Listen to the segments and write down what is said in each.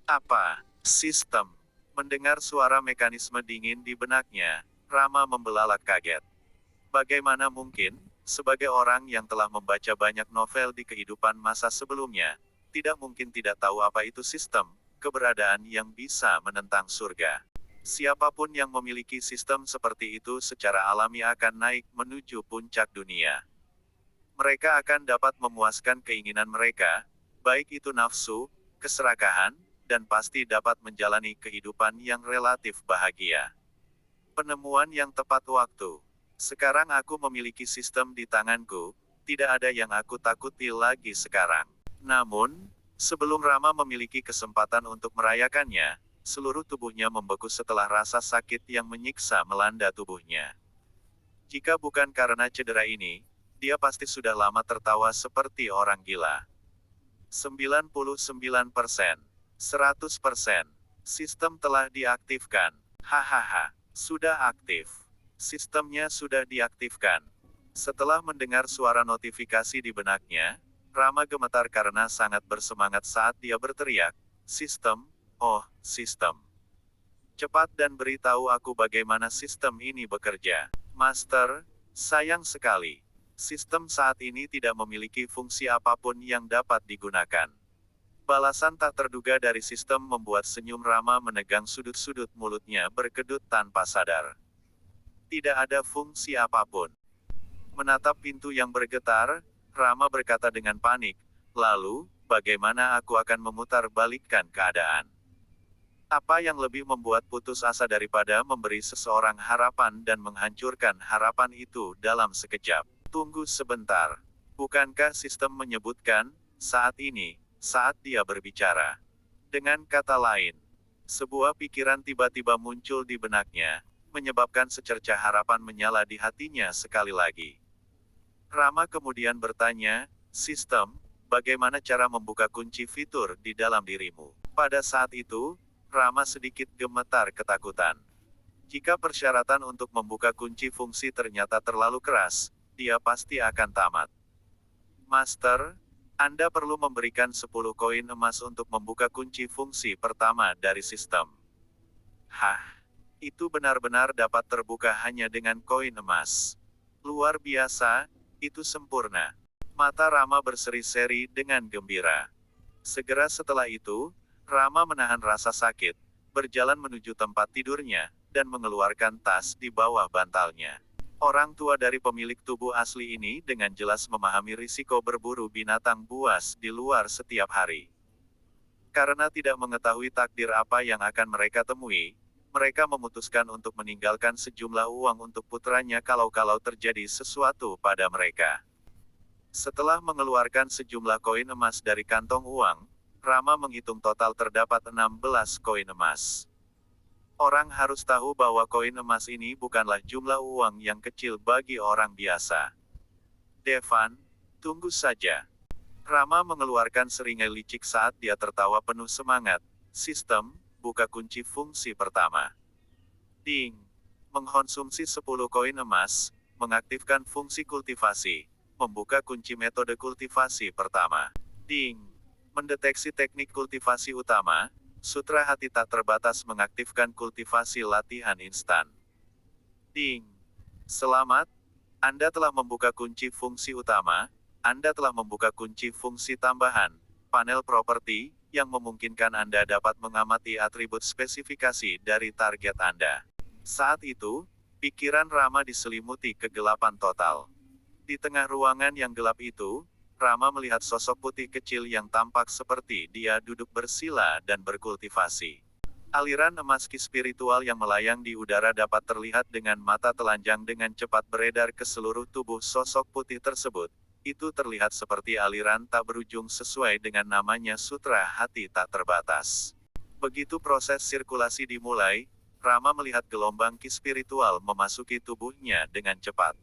Apa? Sistem. Mendengar suara mekanisme dingin di benaknya, Rama membelalak kaget. Bagaimana mungkin, sebagai orang yang telah membaca banyak novel di kehidupan masa sebelumnya, tidak mungkin tidak tahu apa itu sistem, keberadaan yang bisa menentang surga. Siapapun yang memiliki sistem seperti itu secara alami akan naik menuju puncak dunia. Mereka akan dapat memuaskan keinginan mereka, baik itu nafsu, keserakahan, dan pasti dapat menjalani kehidupan yang relatif bahagia. Penemuan yang tepat waktu. Sekarang aku memiliki sistem di tanganku, tidak ada yang aku takuti lagi sekarang. Namun, sebelum Rama memiliki kesempatan untuk merayakannya, seluruh tubuhnya membeku setelah rasa sakit yang menyiksa melanda tubuhnya. Jika bukan karena cedera ini, dia pasti sudah lama tertawa seperti orang gila. 99%, 100%, sistem telah diaktifkan. Hahaha, sudah aktif. Sistemnya sudah diaktifkan. Setelah mendengar suara notifikasi di benaknya, Rama gemetar karena sangat bersemangat saat dia berteriak, "Sistem, oh, sistem. Cepat dan beritahu aku bagaimana sistem ini bekerja." "Master, sayang sekali. Sistem saat ini tidak memiliki fungsi apapun yang dapat digunakan." Balasan tak terduga dari sistem membuat senyum Rama menegang sudut-sudut mulutnya berkedut tanpa sadar. Tidak ada fungsi apapun. Menatap pintu yang bergetar, Rama berkata dengan panik, "Lalu, bagaimana aku akan memutar balikkan keadaan? Apa yang lebih membuat putus asa daripada memberi seseorang harapan dan menghancurkan harapan itu dalam sekejap?" "Tunggu sebentar. Bukankah sistem menyebutkan, saat ini, saat dia berbicara?" Dengan kata lain, sebuah pikiran tiba-tiba muncul di benaknya, menyebabkan secercah harapan menyala di hatinya sekali lagi. Rama kemudian bertanya, "Sistem, bagaimana cara membuka kunci fitur di dalam dirimu?" Pada saat itu, Rama sedikit gemetar ketakutan. Jika persyaratan untuk membuka kunci fungsi ternyata terlalu keras, dia pasti akan tamat. "Master, Anda perlu memberikan 10 koin emas untuk membuka kunci fungsi pertama dari sistem." "Hah? Itu benar-benar dapat terbuka hanya dengan koin emas? Luar biasa, itu sempurna." Mata Rama berseri-seri dengan gembira. Segera setelah itu, Rama menahan rasa sakit, berjalan menuju tempat tidurnya, dan mengeluarkan tas di bawah bantalnya. Orang tua dari pemilik tubuh asli ini dengan jelas memahami risiko berburu binatang buas di luar setiap hari. Karena tidak mengetahui takdir apa yang akan mereka temui, mereka memutuskan untuk meninggalkan sejumlah uang untuk putranya kalau-kalau terjadi sesuatu pada mereka. Setelah mengeluarkan sejumlah koin emas dari kantong uang, Rama menghitung total terdapat 16 koin emas. Orang harus tahu bahwa koin emas ini bukanlah jumlah uang yang kecil bagi orang biasa. "Devan, tunggu saja." Rama mengeluarkan seringai licik saat dia tertawa penuh semangat. "Sistem, buka kunci fungsi pertama." Ding. Mengkonsumsi 10 koin emas, mengaktifkan fungsi kultivasi, membuka kunci metode kultivasi pertama. Ding. Mendeteksi teknik kultivasi utama, sutra hati tak terbatas mengaktifkan kultivasi latihan instan. Ding. Selamat, Anda telah membuka kunci fungsi utama, Anda telah membuka kunci fungsi tambahan, panel properti, yang memungkinkan Anda dapat mengamati atribut spesifikasi dari target Anda. Saat itu, pikiran Rama diselimuti kegelapan total. Di tengah ruangan yang gelap itu, Rama melihat sosok putih kecil yang tampak seperti dia duduk bersila dan berkultivasi. Aliran emas ki spiritual yang melayang di udara dapat terlihat dengan mata telanjang dengan cepat beredar ke seluruh tubuh sosok putih tersebut. Itu terlihat seperti aliran tak berujung sesuai dengan namanya sutra hati tak terbatas. Begitu proses sirkulasi dimulai, Rama melihat gelombang ki spiritual memasuki tubuhnya dengan cepat.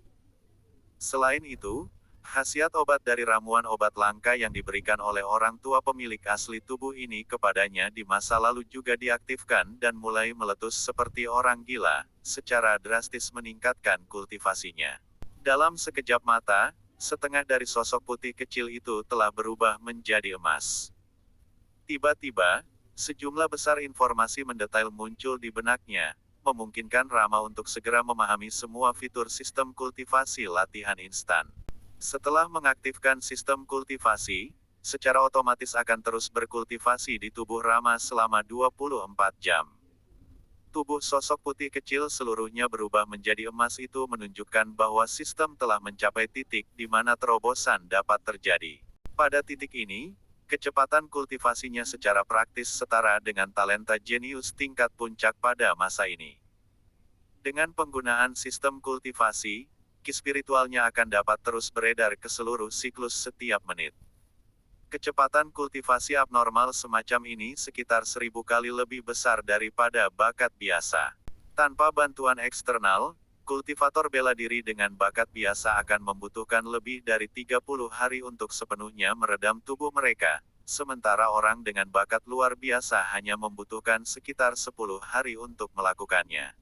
Selain itu, khasiat obat dari ramuan obat langka yang diberikan oleh orang tua pemilik asli tubuh ini kepadanya di masa lalu juga diaktifkan dan mulai meletus seperti orang gila, secara drastis meningkatkan kultivasinya. Dalam sekejap mata, setengah dari sosok putih kecil itu telah berubah menjadi emas. Tiba-tiba, Sejumlah besar informasi mendetail muncul di benaknya, memungkinkan Rama untuk segera memahami semua fitur sistem kultivasi latihan instan. Setelah mengaktifkan sistem kultivasi, secara otomatis akan terus berkultivasi di tubuh Rama selama 24 jam. Tubuh sosok putih kecil seluruhnya berubah menjadi emas itu menunjukkan bahwa sistem telah mencapai titik di mana terobosan dapat terjadi. Pada titik ini, kecepatan kultivasinya secara praktis setara dengan talenta jenius tingkat puncak pada masa ini. Dengan penggunaan sistem kultivasi, ki spiritualnya akan dapat terus beredar ke seluruh siklus setiap menit. Kecepatan kultivasi abnormal semacam ini sekitar 1000 kali lebih besar daripada bakat biasa. Tanpa bantuan eksternal, kultivator bela diri dengan bakat biasa akan membutuhkan lebih dari 30 hari untuk sepenuhnya meredam tubuh mereka, sementara orang dengan bakat luar biasa hanya membutuhkan sekitar 10 hari untuk melakukannya.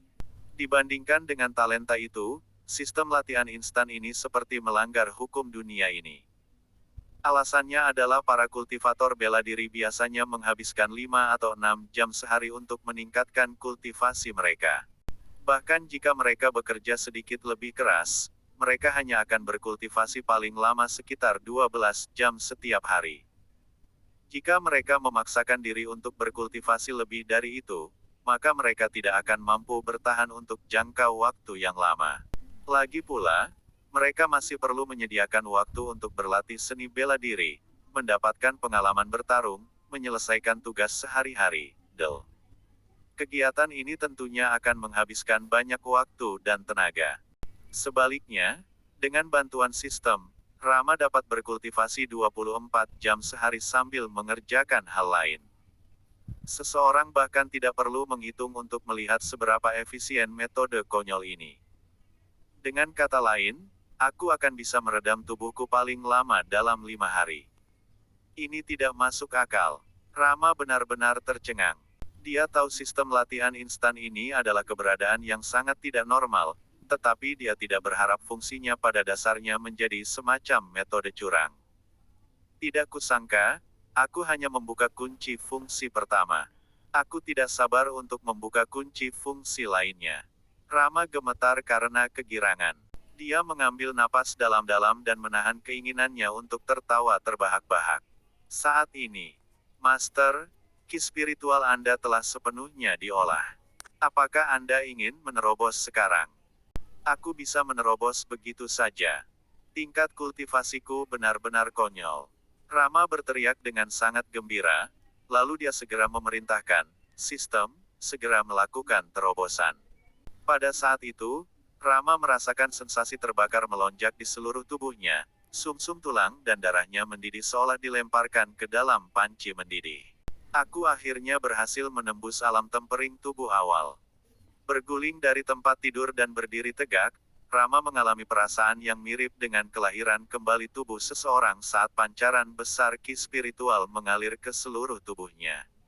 Dibandingkan dengan talenta itu, sistem latihan instan ini seperti melanggar hukum dunia ini. Alasannya adalah para kultivator bela diri biasanya menghabiskan 5 atau 6 jam sehari untuk meningkatkan kultivasi mereka. Bahkan jika mereka bekerja sedikit lebih keras, mereka hanya akan berkultivasi paling lama sekitar 12 jam setiap hari. Jika mereka memaksakan diri untuk berkultivasi lebih dari itu, maka mereka tidak akan mampu bertahan untuk jangka waktu yang lama. Lagi pula, mereka masih perlu menyediakan waktu untuk berlatih seni bela diri, mendapatkan pengalaman bertarung, menyelesaikan tugas sehari-hari. Kegiatan ini tentunya akan menghabiskan banyak waktu dan tenaga. Sebaliknya, dengan bantuan sistem, Rama dapat berkultivasi 24 jam sehari sambil mengerjakan hal lain. Seseorang bahkan tidak perlu menghitung untuk melihat seberapa efisien metode konyol ini. Dengan kata lain, aku akan bisa meredam tubuhku paling lama dalam 5 hari. Ini tidak masuk akal. Rama benar-benar tercengang. Dia tahu sistem latihan instan ini adalah keberadaan yang sangat tidak normal, tetapi dia tidak berharap fungsinya pada dasarnya menjadi semacam metode curang. Tidak kusangka, aku hanya membuka kunci fungsi pertama. Aku tidak sabar untuk membuka kunci fungsi lainnya. Rama gemetar karena kegirangan. Dia mengambil napas dalam-dalam dan menahan keinginannya untuk tertawa terbahak-bahak. Saat ini, Master, ki spiritual Anda telah sepenuhnya diolah. Apakah Anda ingin menerobos sekarang? Aku bisa menerobos begitu saja. Tingkat kultivasiku benar-benar konyol. Rama berteriak dengan sangat gembira, lalu dia segera memerintahkan, sistem, segera melakukan terobosan. Pada saat itu, Rama merasakan sensasi terbakar melonjak di seluruh tubuhnya, sumsum tulang dan darahnya mendidih seolah dilemparkan ke dalam panci mendidih. Aku akhirnya berhasil menembus alam tempering tubuh awal. Berguling dari tempat tidur dan berdiri tegak, Rama mengalami perasaan yang mirip dengan kelahiran kembali tubuh seseorang saat pancaran besar ki spiritual mengalir ke seluruh tubuhnya.